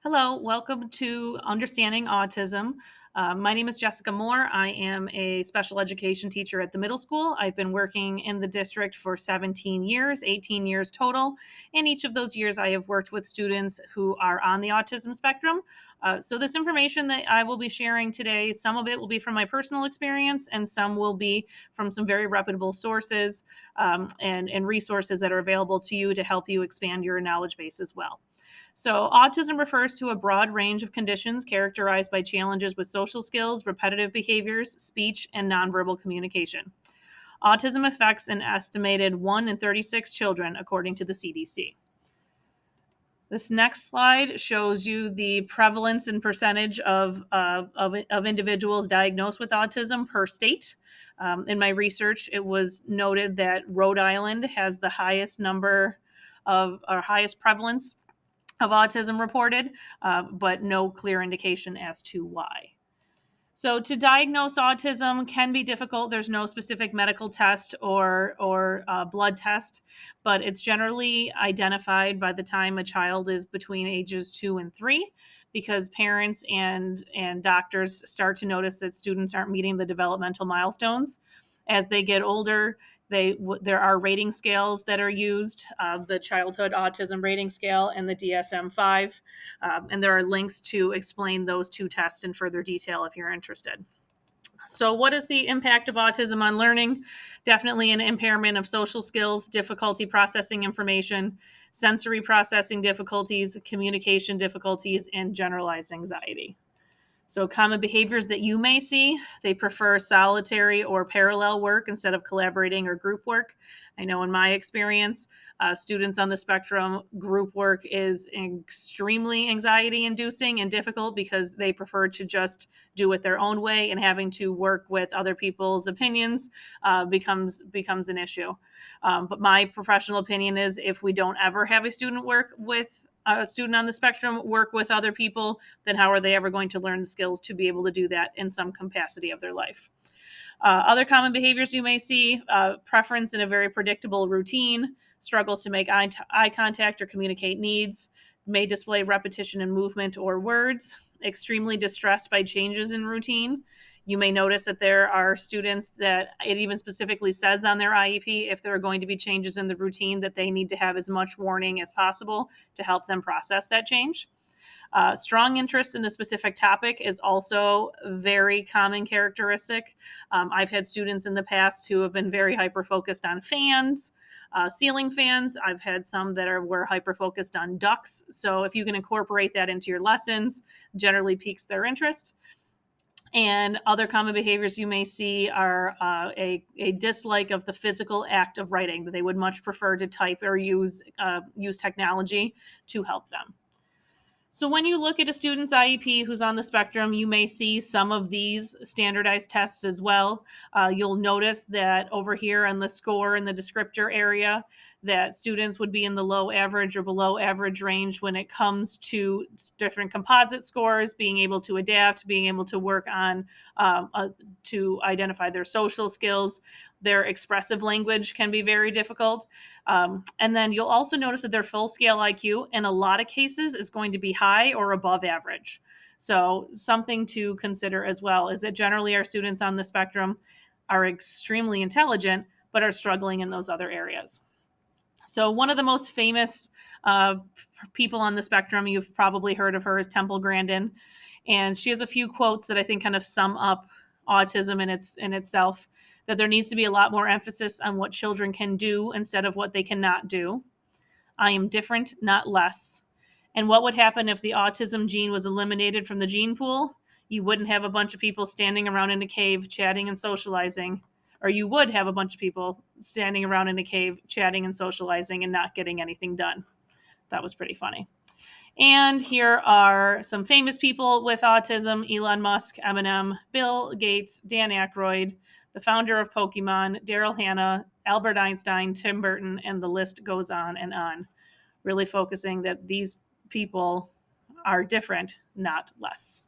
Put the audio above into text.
Hello, welcome to Understanding Autism. My name is Jessica Moore. I am a special education teacher at the middle school. I've been working in the district for 17 years, 18 years total. In each of those years, I have worked with students who are on the autism spectrum. So, this information that I will be sharing today, some of it will be from my personal experience, and some will be from some very reputable sources and resources that are available to you to help you expand your knowledge base as well. So, autism refers to a broad range of conditions characterized by challenges with social skills, repetitive behaviors, speech, and nonverbal communication. Autism affects an estimated 1 in 36 children, according to the CDC. This next slide shows you the prevalence and percentage of individuals diagnosed with autism per state. In my research, it was noted that Rhode Island has the highest number of, or highest prevalence of autism reported, but no clear indication as to why. So to diagnose autism can be difficult. There's no specific medical test or blood test, but it's generally identified by the time a child is between ages 2 and 3, because parents and doctors start to notice that students aren't meeting the developmental milestones. As they get older, there are rating scales that are used, the Childhood Autism Rating Scale and the DSM-5, and there are links to explain those two tests in further detail if you're interested. So, what is the impact of autism on learning? Definitely an impairment of social skills, difficulty processing information, sensory processing difficulties, communication difficulties, and generalized anxiety. So, common behaviors that you may see: they prefer solitary or parallel work instead of collaborating or group work. I know in my experience, students on the spectrum, group work is extremely anxiety inducing and difficult because they prefer to just do it their own way, and having to work with other people's opinions becomes an issue. But my professional opinion is, if we don't ever have a student on the spectrum work with other people, then how are they ever going to learn the skills to be able to do that in some capacity of their life? Other common behaviors you may see: preference in a very predictable routine, struggles to make eye contact or communicate needs, may display repetition in movement or words, extremely distressed by changes in routine. You may notice that there are students that it even specifically says on their IEP, if there are going to be changes in the routine, that they need to have as much warning as possible to help them process that change. Strong interest in a specific topic is also a very common characteristic. I've had students in the past who have been very hyper focused on fans, ceiling fans. I've had some that were hyper focused on ducks. So if you can incorporate that into your lessons, generally piques their interest. And other common behaviors you may see are a dislike of the physical act of writing, that they would much prefer to type or use technology to help them. So when you look at a student's IEP who's on the spectrum, you may see some of these standardized tests as well. You'll notice that over here on the score in the descriptor area, that students would be in the low average or below average range when it comes to different composite scores, being able to adapt, being able to work on to identify their social skills. Their expressive language can be very difficult. And then you'll also notice that their full scale IQ in a lot of cases is going to be high or above average. So something to consider as well is that generally our students on the spectrum are extremely intelligent, but are struggling in those other areas. So one of the most famous people on the spectrum, you've probably heard of her, is Temple Grandin. And she has a few quotes that I think kind of sum up autism in itself: that there needs to be a lot more emphasis on what children can do instead of what they cannot do. I am different, not less. And what would happen if the autism gene was eliminated from the gene pool? You wouldn't have a bunch of people standing around in a cave chatting and socializing, or you would have a bunch of people standing around in a cave chatting and socializing and not getting anything done. That was pretty funny. And here are some famous people with autism: Elon Musk, Eminem, Bill Gates, Dan Aykroyd, the founder of Pokemon, Daryl Hannah, Albert Einstein, Tim Burton, and the list goes on and on. Really focusing that these people are different, not less.